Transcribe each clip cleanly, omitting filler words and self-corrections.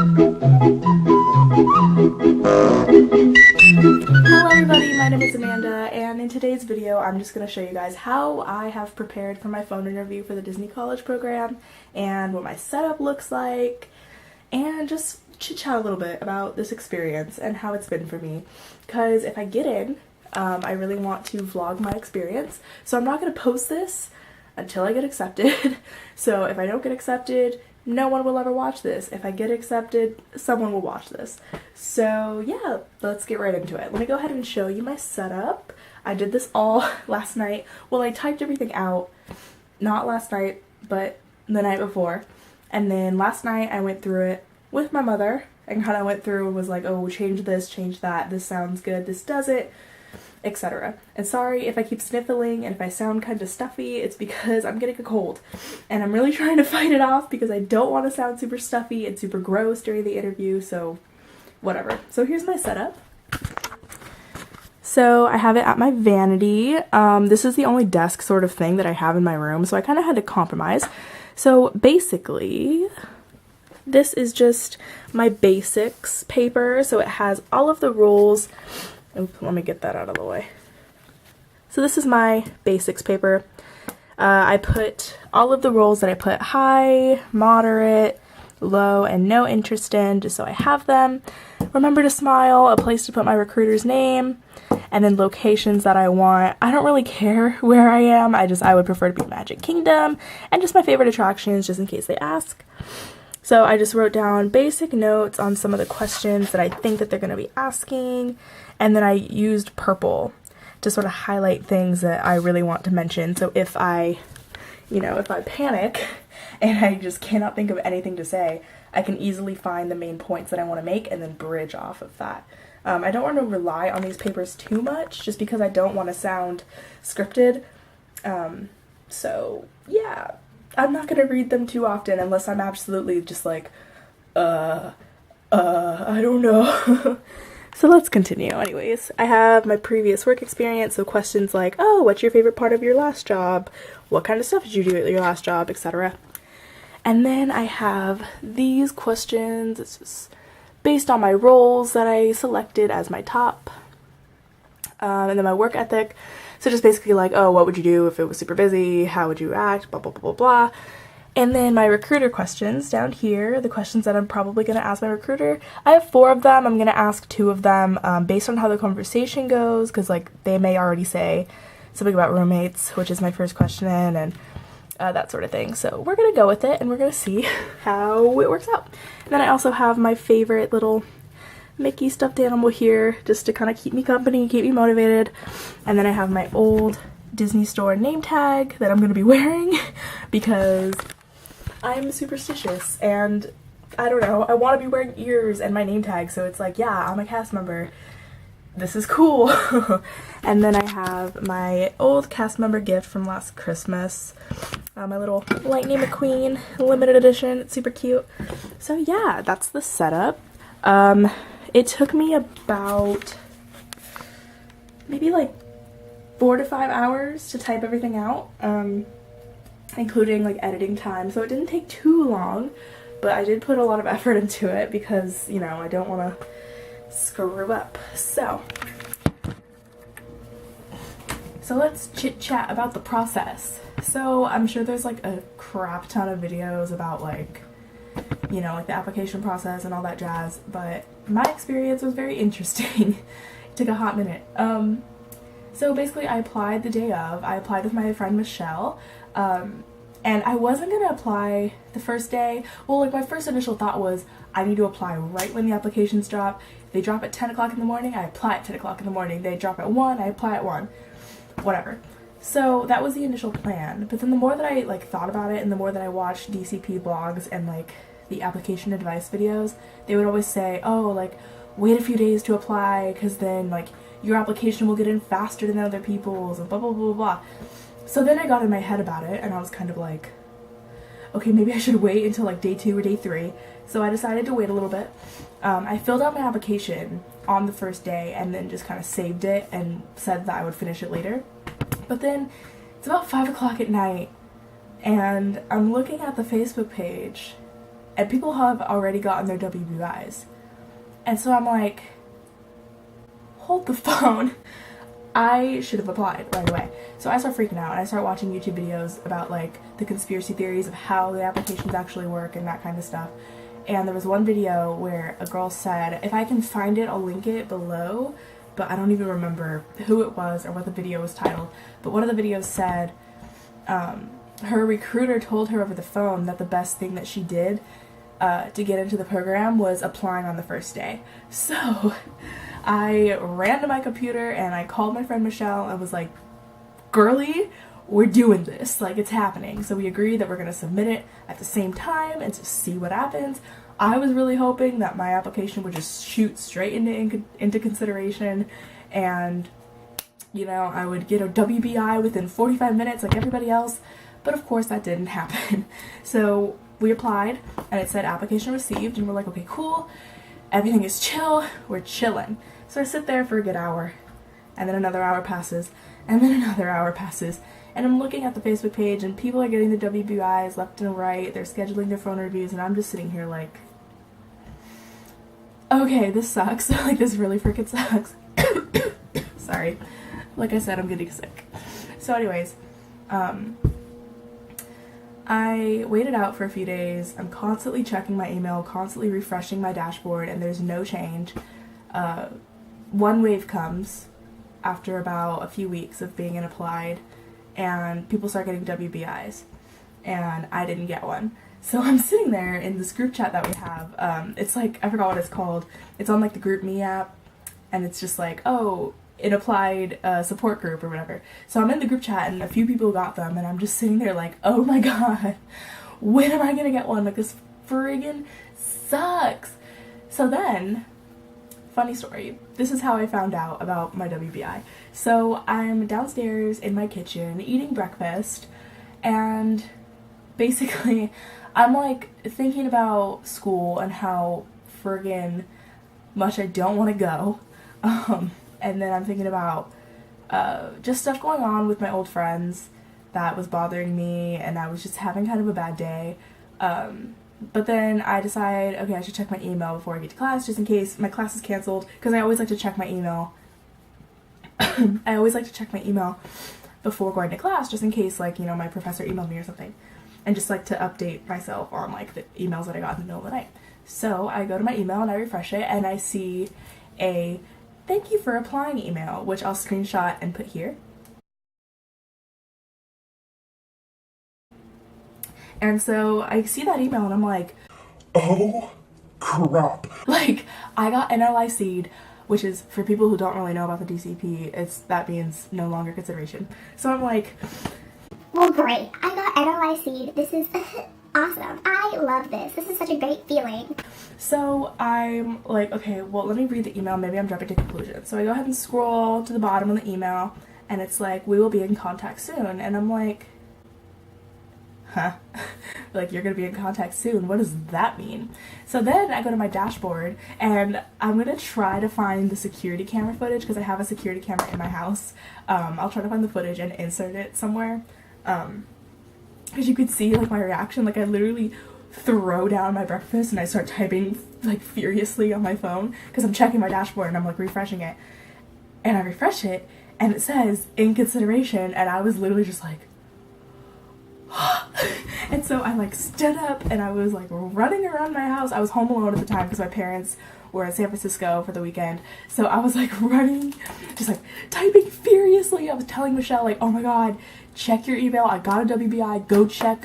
Hello everybody, my name is Amanda, and in today's video I'm just going to show you guys how I have prepared for my phone interview for the Disney College program and what my setup looks like, and just chit-chat a little bit about this experience and how it's been for me, because if I get in, I really want to vlog my experience, so I'm not going to post this until I get accepted. So if I don't get accepted, no one will ever watch this. If I get accepted, someone will watch this. So yeah, let's get right into it. Let me go ahead and show you my setup. I did this all last night. Well, I typed everything out, not last night, but the night before. And then last night I went through it with my mother and kind of went through and was like, oh, change this, change that, this sounds good, this doesn't, etc. And sorry if I keep sniffling and if I sound kind of stuffy, it's because I'm getting a cold and I'm really trying to fight it off because I don't want to sound super stuffy and super gross during the interview, so whatever. So here's my setup. So I have it at my vanity. This is the only desk sort of thing that I have in my room, so I kind of had to compromise. So basically, this is just my basics paper, so it has all of the rules. Oops, let me get that out of the way. So this is my basics paper. I put all of the roles that I put high, moderate, low, and no interest in, just so I have them. Remember to smile, a place to put my recruiter's name, and then locations that I want. I don't really care where I am, I would prefer to be Magic Kingdom, and just my favorite attractions, just in case they ask. So I just wrote down basic notes on some of the questions that I think that they're going to be asking, and then I used purple to sort of highlight things that I really want to mention. So if I panic and I just cannot think of anything to say, I can easily find the main points that I want to make and then bridge off of that. I don't want to rely on these papers too much just because I don't want to sound scripted. So yeah. I'm not gonna read them too often unless I'm absolutely just like, I don't know. So let's continue. Anyways, I have my previous work experience, so questions like, oh, what's your favorite part of your last job? What kind of stuff did you do at your last job, etc. And then I have these questions. It's just based on my roles that I selected as my top. And then my work ethic. So just basically like, oh, what would you do if it was super busy? How would you act? Blah, blah, blah, blah, blah. And then my recruiter questions down here, the questions that I'm probably going to ask my recruiter. I have 4 of them. I'm going to ask 2 of them based on how the conversation goes, because like they may already say something about roommates, which is my first question, and that sort of thing. So we're going to go with it and we're going to see how it works out. And then I also have my favorite little Mickey stuffed animal here just to kind of keep me company, keep me motivated. And then I have my old Disney store name tag that I'm going to be wearing because I'm superstitious and I don't know, I want to be wearing ears and my name tag, so it's like, yeah, I'm a cast member. This is cool. And then I have my old cast member gift from last Christmas. My little Lightning McQueen limited edition. It's super cute. So yeah, that's the setup. It took me about maybe like 4 to 5 hours to type everything out, including like editing time, so it didn't take too long, but I did put a lot of effort into it because, you know, I don't want to screw up. So let's chit-chat about the process. So I'm sure there's like a crap ton of videos about like, you know, like the application process and all that jazz, but my experience was very interesting. It took a hot minute. So basically I applied the day of. I applied with my friend Michelle, and I wasn't gonna apply the first day. Well, like my first initial thought was I need to apply right when the applications drop. If they drop at 10 o'clock in the morning, I apply at 10 o'clock in the morning. They drop at 1, I apply at 1. Whatever. So that was the initial plan, but then the more that I like thought about it and the more that I watched DCP blogs and like the application advice videos, they would always say, oh, like wait a few days to apply because then like your application will get in faster than other people's and blah blah blah blah. So then I got in my head about it and I was kind of like, okay, maybe I should wait until like day 2 or day 3. So I decided to wait a little bit. I filled out my application on the first day and then just kind of saved it and said that I would finish it later. But then it's about 5 o'clock at night and I'm looking at the Facebook page and people have already gotten their WBIs. And so I'm like, hold the phone. I should have applied right away. So I start freaking out and I start watching YouTube videos about like the conspiracy theories of how the applications actually work and that kind of stuff. And there was one video where a girl said, if I can find it, I'll link it below, but I don't even remember who it was or what the video was titled. But one of the videos said her recruiter told her over the phone that the best thing that she did to get into the program was applying on the first day. So I ran to my computer and I called my friend Michelle and was like, girly, we're doing this, like it's happening. So we agreed that we're gonna submit it at the same time and just see what happens. I was really hoping that my application would just shoot straight into consideration, and you know, I would get a WBI within 45 minutes like everybody else, but of course that didn't happen. So we applied and it said application received, and we're like, okay, cool, everything is chill, we're chilling. So I sit there for a good hour, and then another hour passes, and then another hour passes, and I'm looking at the Facebook page and people are getting the WBIs left and right, they're scheduling their phone reviews, and I'm just sitting here like, okay, this sucks. Like, this really freaking sucks. Sorry. Like I said, I'm getting sick. So anyways, I waited out for a few days. I'm constantly checking my email, constantly refreshing my dashboard, and there's no change. One wave comes after about a few weeks of being applied, and people start getting WBIs, and I didn't get one. So I'm sitting there in this group chat that we have. It's like, I forgot what it's called. It's on like the GroupMe app, and it's just like, oh, it applied support group or whatever. So I'm in the group chat and a few people got them, and I'm just sitting there like, oh my god, when am I gonna get one? Like, this friggin' sucks. So then, funny story, this is how I found out about my WBI. So I'm downstairs in my kitchen eating breakfast, and basically I'm like thinking about school and how friggin' much I don't want to go. And then I'm thinking about just stuff going on with my old friends that was bothering me, and I was just having kind of a bad day. But then I decide, okay, I should check my email before I get to class, just in case my class is canceled, because I always like to check my email. I always like to check my email before going to class, just in case, like, you know, my professor emailed me or something, and just like to update myself on like the emails that I got in the middle of the night. So I go to my email and I refresh it, and I see a thank you for applying email, which I'll screenshot and put here. And so I see that email and I'm like, oh crap. Like, I got NLIC'd, which is, for people who don't really know about the DCP, that means no longer consideration. So I'm like, well, great, I got NLIC'd. This is awesome. I love this. This is such a great feeling. So I'm like, okay, well, let me read the email. Maybe I'm jumping to conclusions. So I go ahead and scroll to the bottom of the email, and it's like, we will be in contact soon. And I'm like, huh? Like, you're gonna be in contact soon? What does that mean? So then I go to my dashboard, and I'm gonna try to find the security camera footage, because I have a security camera in my house. I'll try to find the footage and insert it somewhere. Because you could see like my reaction. Like, I literally throw down my breakfast and I start typing like furiously on my phone because I'm checking my dashboard and I'm like refreshing it, and I refresh it and it says in consideration, and I was literally just like and so I like stood up and I was like running around my house. I was home alone at the time because my parents were in San Francisco for the weekend, so I was like running, just like typing furiously. I was telling Michelle like, oh my god, check your email, I got a WBI, go check.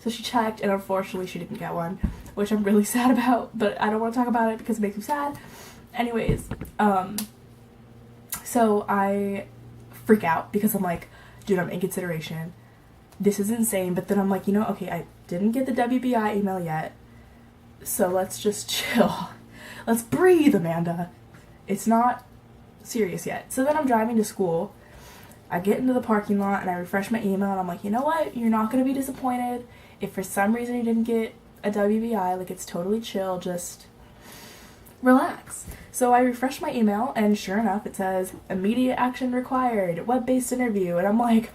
So she checked, and unfortunately she didn't get one, which I'm really sad about, but I don't want to talk about it because it makes me sad. Anyways, so I freak out because I'm like, dude, I'm in consideration. This is insane. But then I'm like, you know, okay, I didn't get the WBI email yet, so let's just chill. Let's breathe, Amanda. It's not serious yet. So then I'm driving to school. I get into the parking lot and I refresh my email, and I'm like, you know what? You're not going to be disappointed if for some reason you didn't get a WBI. Like, it's totally chill. Just relax. So I refresh my email, and sure enough, it says immediate action required, web-based interview. And I'm like,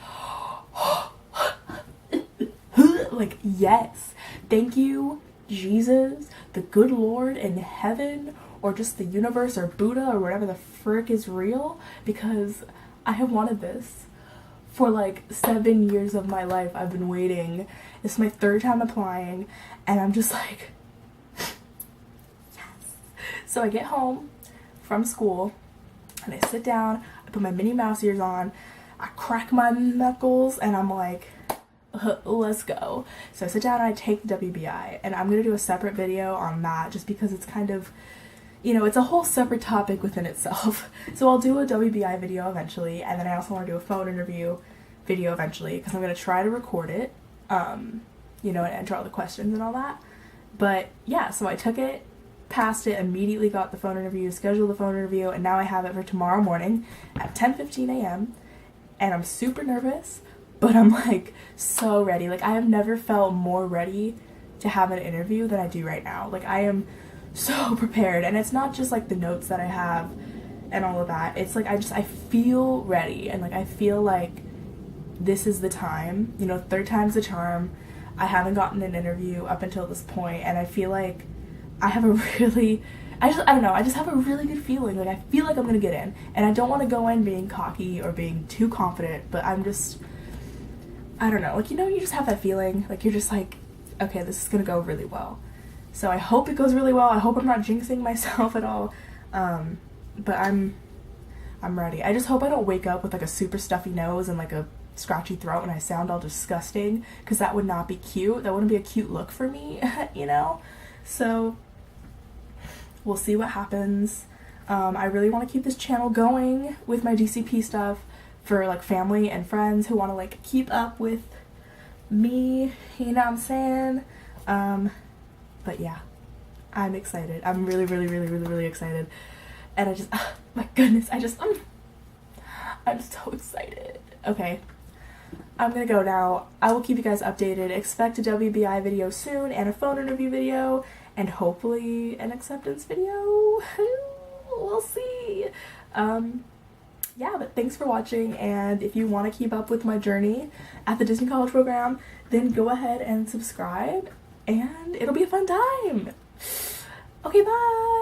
like, yes, thank you Jesus, the good Lord in heaven, or just the universe, or Buddha, or whatever the frick is real, because I have wanted this for like 7 years of my life. I've been waiting. This is my 3rd time applying, and I'm just like, yes. So I get home from school, and I sit down, I put my Minnie Mouse ears on, I crack my knuckles, and I'm like, let's go. So I sit down and I take the WBI, and I'm gonna do a separate video on that just because it's kind of, you know, it's a whole separate topic within itself. So I'll do a WBI video eventually, and then I also want to do a phone interview video eventually because I'm gonna try to record it, you know, and enter all the questions and all that. But yeah, so I took it, passed it, immediately got the phone interview, scheduled the phone interview, and now I have it for tomorrow morning at 10:15 a.m. and I'm super nervous, but I'm like so ready. Like I have never felt more ready to have an interview than I do right now. Like I am so prepared, and it's not just like the notes that I have and all of that. It's like I feel ready, and like I feel like this is the time, you know, 3rd time's the charm. I haven't gotten an interview up until this point, and I feel like I have a really, I don't know, I just have a really good feeling. Like I feel like I'm gonna get in, and I don't want to go in being cocky or being too confident, but I'm just, I don't know, like, you know, you just have that feeling, like you're just like, okay, this is gonna go really well. So I hope it goes really well. I hope I'm not jinxing myself at all, but I'm ready. I just hope I don't wake up with like a super stuffy nose and like a scratchy throat and I sound all disgusting, because that would not be cute. That wouldn't be a cute look for me, you know? So we'll see what happens. I really want to keep this channel going with my DCP stuff for like family and friends who want to like keep up with me, you know what I'm saying? But yeah, I'm excited. I'm really, really, really, really, really excited. And I just, my goodness, I'm so excited. Okay, I'm gonna go now. I will keep you guys updated. Expect a WBI video soon, and a phone interview video, and hopefully an acceptance video. We'll see. Yeah, but thanks for watching, and if you want to keep up with my journey at the Disney College program, then go ahead and subscribe, and it'll be a fun time. Okay, bye!